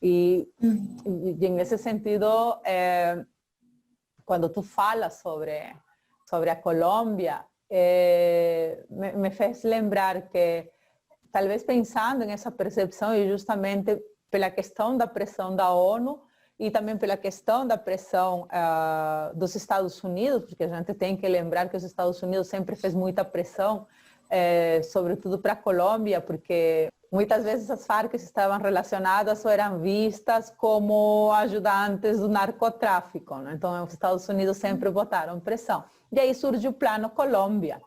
E nesse sentido, quando tu falas sobre a Colômbia, me fez lembrar que, talvez pensando nessa percepção, e justamente pela questão da pressão da ONU, e também pela questão da pressão dos Estados Unidos, porque a gente tem que lembrar que os Estados Unidos sempre fez muita pressão, sobretudo para a Colômbia, porque muitas vezes as Farc estavam relacionadas ou eram vistas como ajudantes do narcotráfico, né? Então os Estados Unidos sempre botaram pressão. E aí surge o Plano Colômbia.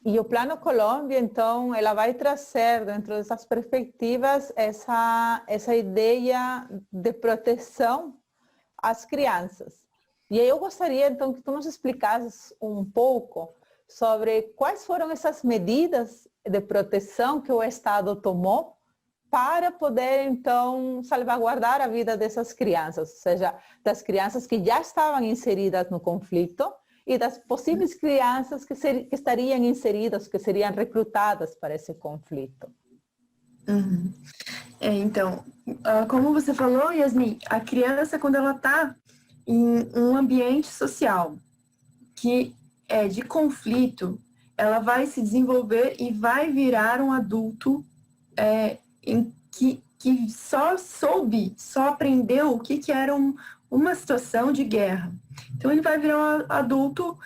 E o Plano Colômbia, então, ela vai trazer dentro dessas perspectivas essa ideia de proteção às crianças. E aí eu gostaria, então, que tu nos explicasses um pouco sobre quais foram essas medidas de proteção que o Estado tomou para poder, então, salvaguardar a vida dessas crianças, ou seja, das crianças que já estavam inseridas no conflito, e das possíveis crianças que estariam inseridas, que seriam recrutadas para esse conflito. Uhum. Então, como você falou, Yasmin, a criança, quando ela está em um ambiente social que é de conflito, ela vai se desenvolver e vai virar um adulto que só aprendeu o que era uma situação de guerra. Então, ele vai virar um adulto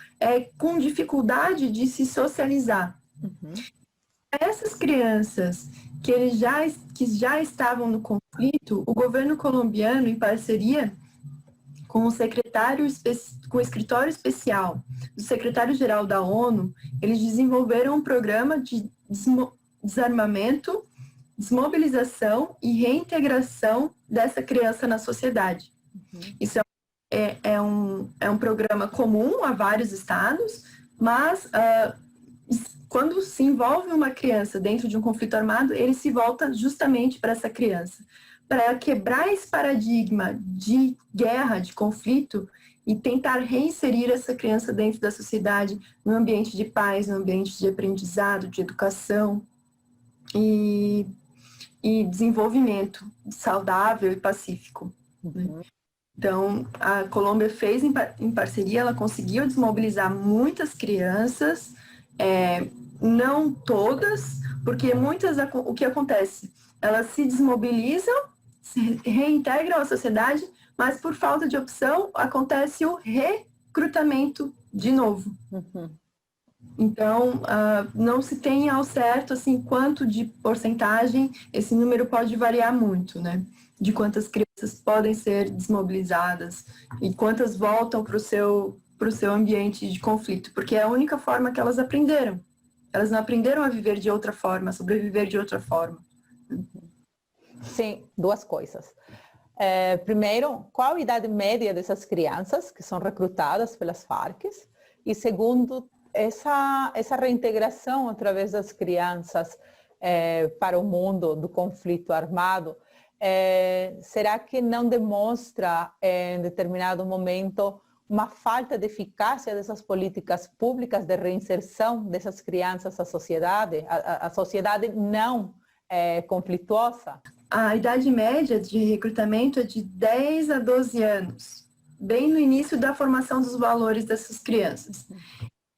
com dificuldade de se socializar. Uhum. Essas crianças que já estavam no conflito, o governo colombiano, em parceria com com o escritório especial do secretário-geral da ONU, eles desenvolveram um programa de desarmamento, desmobilização e reintegração dessa criança na sociedade. Uhum. Isso é um programa comum a vários estados, mas quando se envolve uma criança dentro de um conflito armado, ele se volta justamente para essa criança, para quebrar esse paradigma de guerra, de conflito, e tentar reinserir essa criança dentro da sociedade, no ambiente de paz, no ambiente de aprendizado, de educação e desenvolvimento saudável e pacífico. Né? Então, a Colômbia fez em parceria, ela conseguiu desmobilizar muitas crianças, não todas, porque o que acontece? Elas se desmobilizam, se reintegram à sociedade, mas por falta de opção, acontece o recrutamento de novo. Uhum. Então, não se tem ao certo, assim, quanto de porcentagem, esse número pode variar muito, né? De quantas crianças podem ser desmobilizadas e quantas voltam para o seu ambiente de conflito, porque é a única forma que elas aprenderam. Elas não aprenderam a viver de outra forma, a sobreviver de outra forma. Sim, duas coisas. Primeiro, qual a idade média dessas crianças que são recrutadas pelas Farc? E segundo, essa reintegração através das crianças para o mundo do conflito armado, será que não demonstra em determinado momento uma falta de eficácia dessas políticas públicas de reinserção dessas crianças à sociedade, a sociedade não conflituosa? A idade média de recrutamento é de 10 a 12 anos, bem no início da formação dos valores dessas crianças.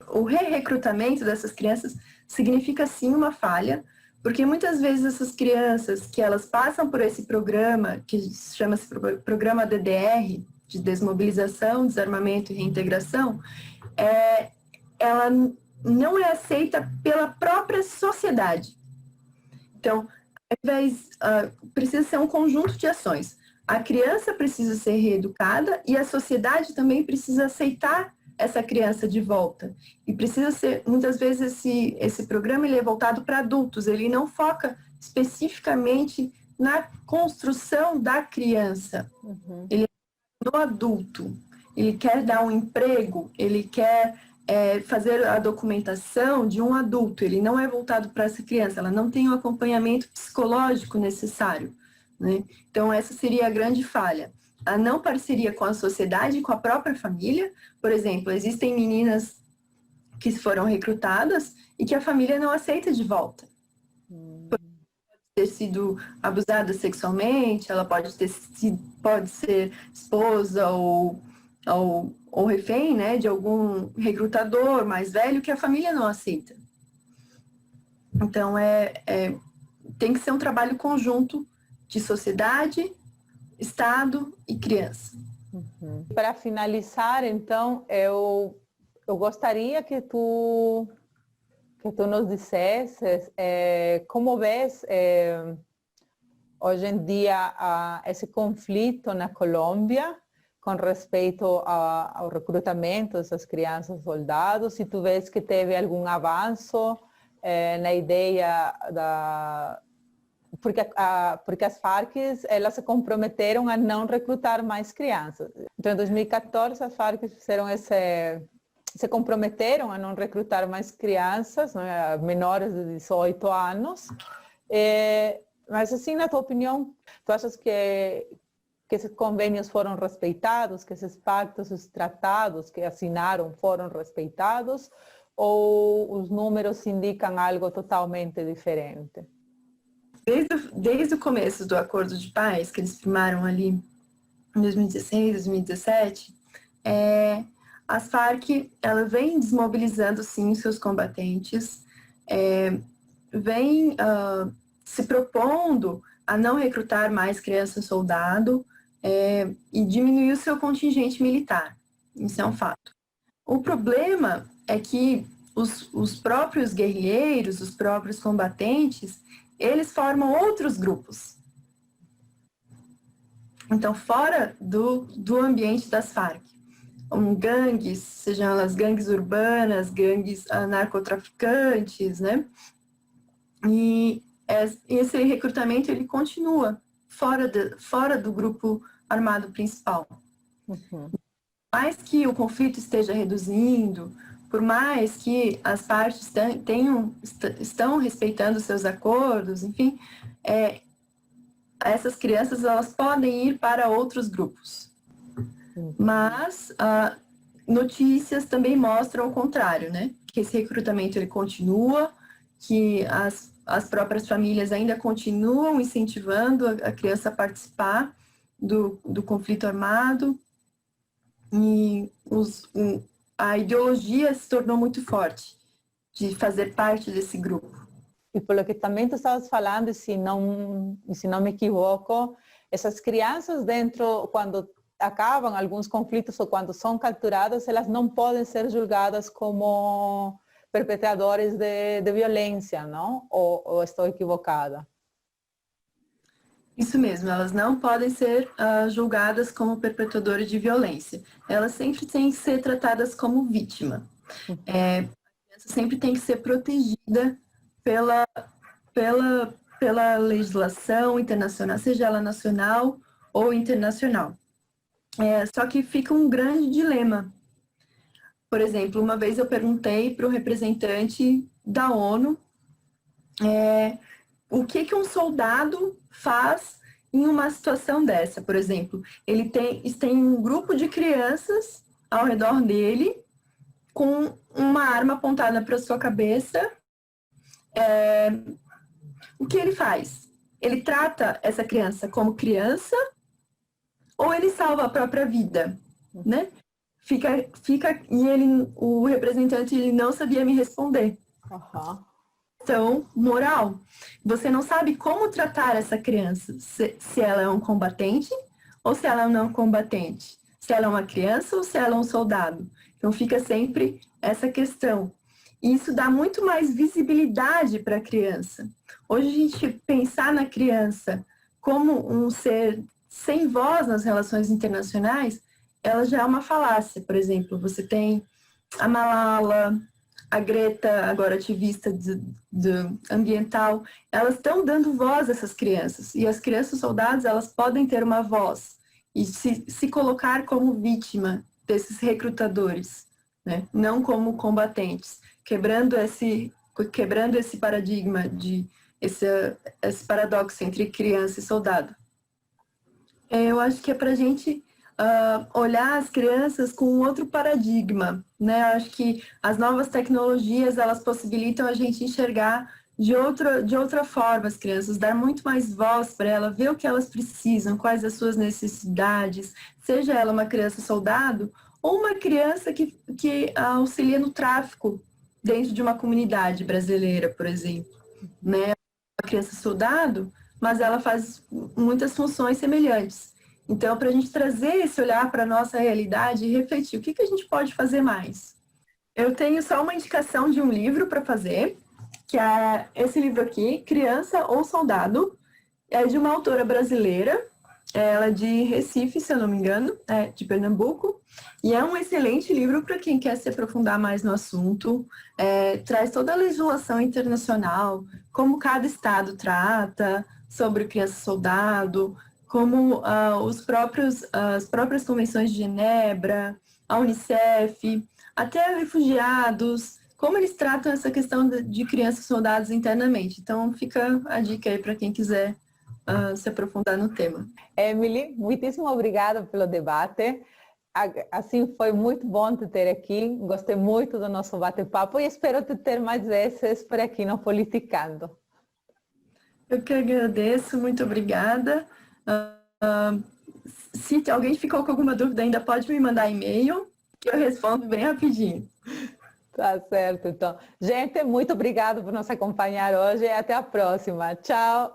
O recrutamento dessas crianças significa sim uma falha, porque muitas vezes essas crianças que elas passam por esse programa, que chama-se Programa DDR, de desmobilização, desarmamento e reintegração, ela não é aceita pela própria sociedade. Então, ao invés, precisa ser um conjunto de ações. A criança precisa ser reeducada e a sociedade também precisa aceitar essa criança de volta. E precisa ser, muitas vezes, esse programa ele é voltado para adultos, ele não foca especificamente na construção da criança. Uhum. Ele é no adulto. Ele quer dar um emprego, ele quer fazer a documentação de um adulto, ele não é voltado para essa criança, ela não tem o acompanhamento psicológico necessário, né? Então, essa seria a grande falha. A não parceria com a sociedade e com a própria família. Por exemplo, existem meninas que foram recrutadas e que a família não aceita de volta. ter sido abusada sexualmente, ela pode ser esposa ou refém, né, de algum recrutador mais velho que a família não aceita. Então, tem que ser um trabalho conjunto de sociedade, Estado e criança. Uhum. Para finalizar, então, eu gostaria que tu nos dissesses como vês hoje em dia esse conflito na Colômbia com respeito ao recrutamento dessas crianças soldados, se tu vês que teve algum avanço na ideia porque as Farc, elas se comprometeram a não recrutar mais crianças. Então, em 2014, as Farc se comprometeram a não recrutar mais crianças, né, menores de 18 anos. Mas, assim, na tua opinião, tu achas que esses convênios foram respeitados, que esses pactos, esses tratados que assinaram foram respeitados, ou os números indicam algo totalmente diferente? Desde o começo do Acordo de Paz, que eles firmaram ali em 2016, 2017, as Farc, ela vem desmobilizando, sim, seus combatentes, vem se propondo a não recrutar mais criança-soldado e diminuir o seu contingente militar. Isso é um fato. O problema é que os próprios guerrilheiros, os próprios combatentes, eles formam outros grupos. Então, fora do ambiente das Farc, gangues, sejam elas gangues urbanas, gangues narcotraficantes, né? E esse recrutamento, ele continua fora do grupo armado principal. Uhum. Por mais que o conflito esteja reduzindo, por mais que as partes estão respeitando seus acordos, enfim, essas crianças, elas podem ir para outros grupos. Mas notícias também mostram o contrário, né? Que esse recrutamento, ele continua, que as próprias famílias ainda continuam incentivando a criança a participar do conflito armado, e a ideologia se tornou muito forte de fazer parte desse grupo. E pelo que também tu estavas falando, se não me equivoco, essas crianças quando acabam alguns conflitos ou quando são capturadas, elas não podem ser julgadas como perpetradores de violência, não? Ou estou equivocada? Isso mesmo, elas não podem ser julgadas como perpetradores de violência. Elas sempre têm que ser tratadas como vítima. A criança sempre tem que ser protegida pela legislação internacional, seja ela nacional ou internacional. Só que fica um grande dilema. Por exemplo, uma vez eu perguntei para o representante da ONU o que um soldado faz em uma situação dessa. Por exemplo, ele tem um grupo de crianças ao redor dele com uma arma apontada para sua cabeça. O que ele faz? Ele trata essa criança como criança ou ele salva a própria vida, né? E o representante, ele não sabia me responder. Uhum. Então, moral, você não sabe como tratar essa criança, se ela é um combatente ou se ela não é um combatente, se ela é uma criança ou se ela é um soldado. Então, fica sempre essa questão. E isso dá muito mais visibilidade para a criança. Hoje, a gente pensar na criança como um ser sem voz nas relações internacionais, ela já é uma falácia. Por exemplo, você tem a Malala, a Greta, agora ativista ambiental, elas estão dando voz a essas crianças. E as crianças soldados, elas podem ter uma voz e se colocar como vítima desses recrutadores, né? Não como combatentes, quebrando esse paradigma, esse paradoxo entre criança e soldado. Eu acho que é para a gente olhar as crianças com um outro paradigma, né? Eu acho que as novas tecnologias, elas possibilitam a gente enxergar de outra forma as crianças, dar muito mais voz para ela, ver o que elas precisam, quais as suas necessidades, seja ela uma criança soldado ou uma criança que auxilia no tráfico dentro de uma comunidade brasileira, por exemplo, né? Uma criança soldado, mas ela faz muitas funções semelhantes. Então, para a gente trazer esse olhar para a nossa realidade e refletir, o que a gente pode fazer mais? Eu tenho só uma indicação de um livro para fazer, que é esse livro aqui, Criança ou Soldado, é de uma autora brasileira, ela é de Recife, se eu não me engano, é de Pernambuco, e é um excelente livro para quem quer se aprofundar mais no assunto, traz toda a legislação internacional, como cada estado trata sobre criança-soldado, como as próprias convenções de Genebra, a Unicef, até refugiados, como eles tratam essa questão de crianças soldados internamente. Então, fica a dica aí para quem quiser se aprofundar no tema. Emily, muitíssimo obrigada pelo debate. Assim, foi muito bom te ter aqui. Gostei muito do nosso bate-papo e espero te ter mais vezes por aqui no Politicando. Eu que agradeço, muito obrigada. Se alguém ficou com alguma dúvida ainda, pode me mandar e-mail, que eu respondo bem rapidinho. Tá certo, então. Gente, muito obrigada por nos acompanhar hoje e até a próxima. Tchau!